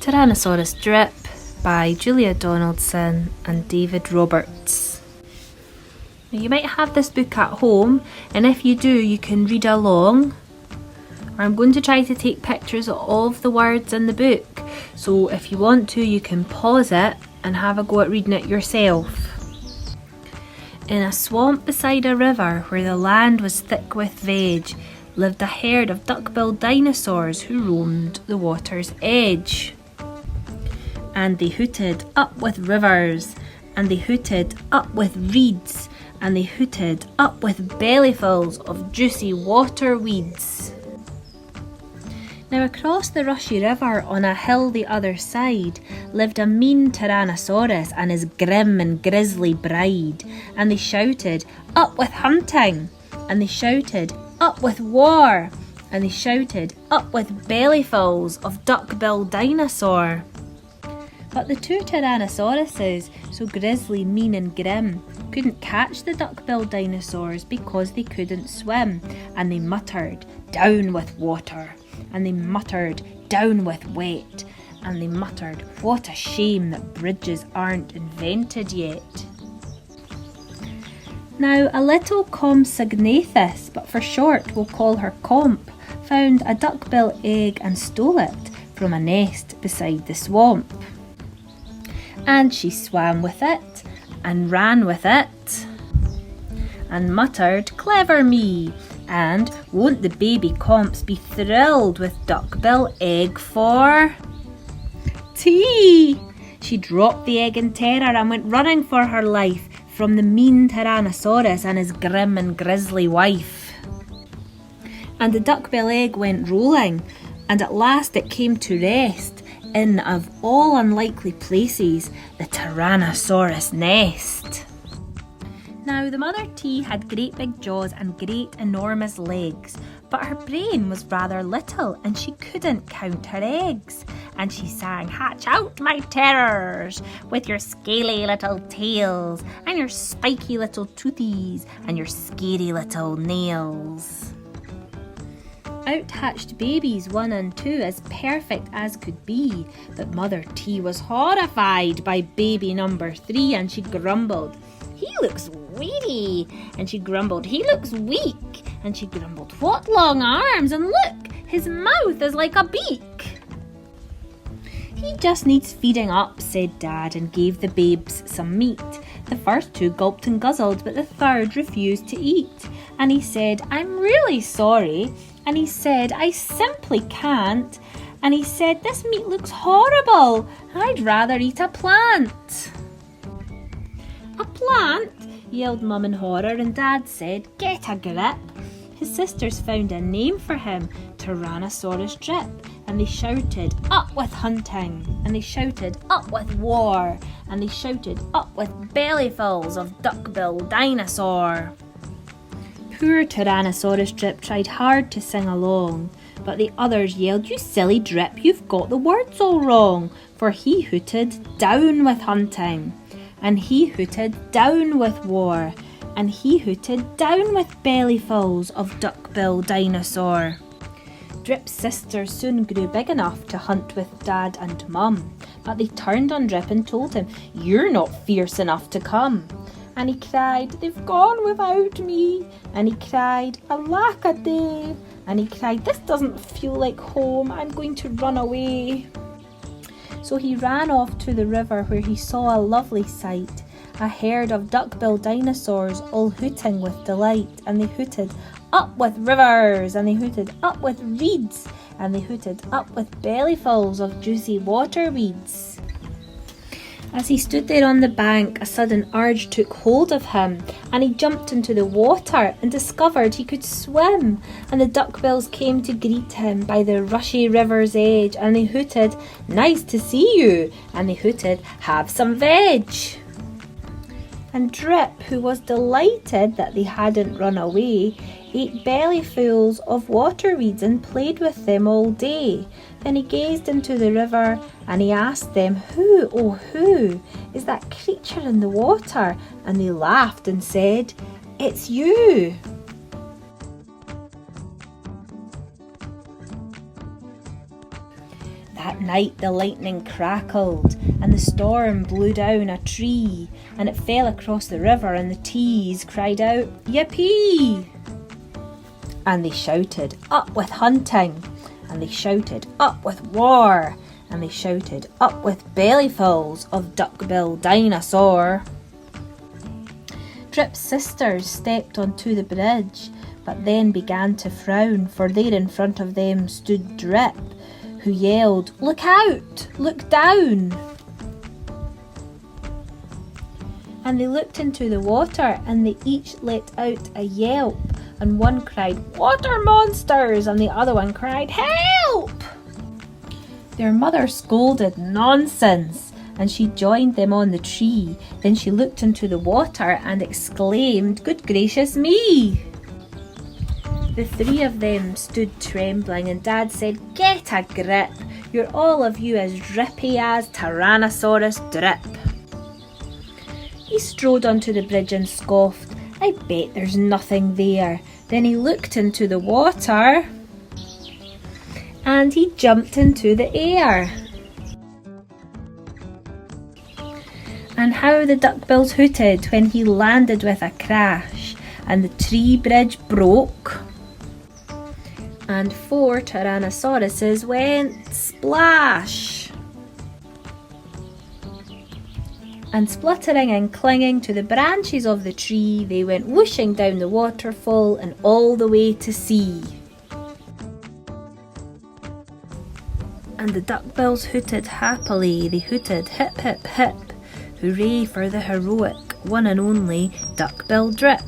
Tyrannosaurus Drip by Julia Donaldson and David Roberts. Now, you might have this book at home, and if you do, you can read along. I'm going to try to take pictures of all of the words in the book, so if you want to, you can pause it and have a go at reading it yourself. In a swamp beside a river where the land was thick with veg, lived a herd of duck-billed dinosaurs who roamed the water's edge. And they hooted up with rivers, and they hooted up with reeds, and they hooted up with bellyfuls of juicy water weeds. Now across the rushy river on a hill the other side lived a mean Tyrannosaurus and his grim and grisly bride, and they shouted, "Up with hunting!" And they shouted, "Up with war!" And they shouted, "Up with bellyfuls of duck-billed dinosaur!" But the two Tyrannosauruses, so grisly, mean and grim, couldn't catch the duck-billed dinosaurs because they couldn't swim, and they muttered, "Down with water!" And they muttered, "Down with wet!" And they muttered, "What a shame that bridges aren't invented yet!" Now a little Compsognathus, but for short we'll call her Comp, found a duckbill egg and stole it from a nest beside the swamp. And she swam with it, and ran with it, and muttered, "Clever me!" And won't the baby Comps be thrilled with duckbill egg for tea? She dropped the egg in terror and went running for her life from the mean Tyrannosaurus and his grim and grisly wife. And the duckbill egg went rolling, and at last it came to rest in, of all unlikely places, the Tyrannosaurus nest. Now the mother T had great big jaws and great enormous legs, but her brain was rather little and she couldn't count her eggs. And she sang, "Hatch out, my terrors, with your scaly little tails, and your spiky little toothies, and your scary little nails." Out hatched babies 1 and 2 as perfect as could be, but Mother T was horrified by baby number 3, and she grumbled, "He looks weedy," and she grumbled, "He looks weak," and she grumbled, "What long arms, and look, his mouth is like a beak." "He just needs feeding up," said Dad, and gave the babes some meat. The first 2 gulped and guzzled, but the third refused to eat. And he said, "I'm really sorry." And he said, "I simply can't." And he said, "This meat looks horrible. I'd rather eat a plant." "A plant?" yelled Mum in horror, and Dad said, "Get a grip." His sisters found a name for him, Tyrannosaurus Drip, and they shouted, "Up with hunting!" And they shouted, "Up with war!" And they shouted, "Up with bellyfuls of duck-billed dinosaur!" Poor Tyrannosaurus Drip tried hard to sing along, but the others yelled, "You silly Drip, you've got the words all wrong." For he hooted, "Down with hunting!" And he hooted, "Down with war!" And he hooted, "Down with bellyfuls of duck-billed dinosaur!" Drip's sisters soon grew big enough to hunt with Dad and Mum, but they turned on Drip and told him, "You're not fierce enough to come." And he cried, "They've gone without me." And he cried, "Alack a day." And he cried, "This doesn't feel like home. I'm going to run away." So he ran off to the river where he saw a lovely sight, a herd of duck-billed dinosaurs all hooting with delight. And they hooted, "Up with rivers!" And they hooted, "Up with reeds!" And they hooted, "Up with bellyfuls of juicy water weeds." As he stood there on the bank, a sudden urge took hold of him, and he jumped into the water and discovered he could swim. And the duckbills came to greet him by the rushy river's edge, and they hooted, "Nice to see you!" And they hooted, "Have some veg!" And Drip, who was delighted that they hadn't run away, ate bellyfuls of water weeds and played with them all day. Then he gazed into the river and he asked them, "Who, oh who, is that creature in the water?" And they laughed and said, "It's you." That night the lightning crackled, and the storm blew down a tree, and it fell across the river, and the tees cried out, "Yippee!" And they shouted, "Up with hunting!" And they shouted, "Up with war!" And they shouted, "Up with bellyfuls of duck-billed dinosaur!" Drip's sisters stepped onto the bridge, but then began to frown, for there in front of them stood Drip, who yelled, "Look out! Look down!" And they looked into the water, and they each let out a yelp, and one cried, "Water monsters!" and the other one cried, "Help!" Their mother scolded, "Nonsense!" and she joined them on the tree. Then she looked into the water and exclaimed, "Good gracious me!" The three of them stood trembling, and Dad said, "Get a grip! You're all of you as drippy as Tyrannosaurus Drip." He strode onto the bridge and scoffed, "I bet there's nothing there." Then he looked into the water and he jumped into the air. And how the duckbills hooted when he landed with a crash, and the tree bridge broke, and 4 Tyrannosauruses went splash. And spluttering and clinging to the branches of the tree, they went whooshing down the waterfall and all the way to sea. And the duckbills hooted happily. They hooted hip hip hip, hooray for the heroic one and only duckbill Drip.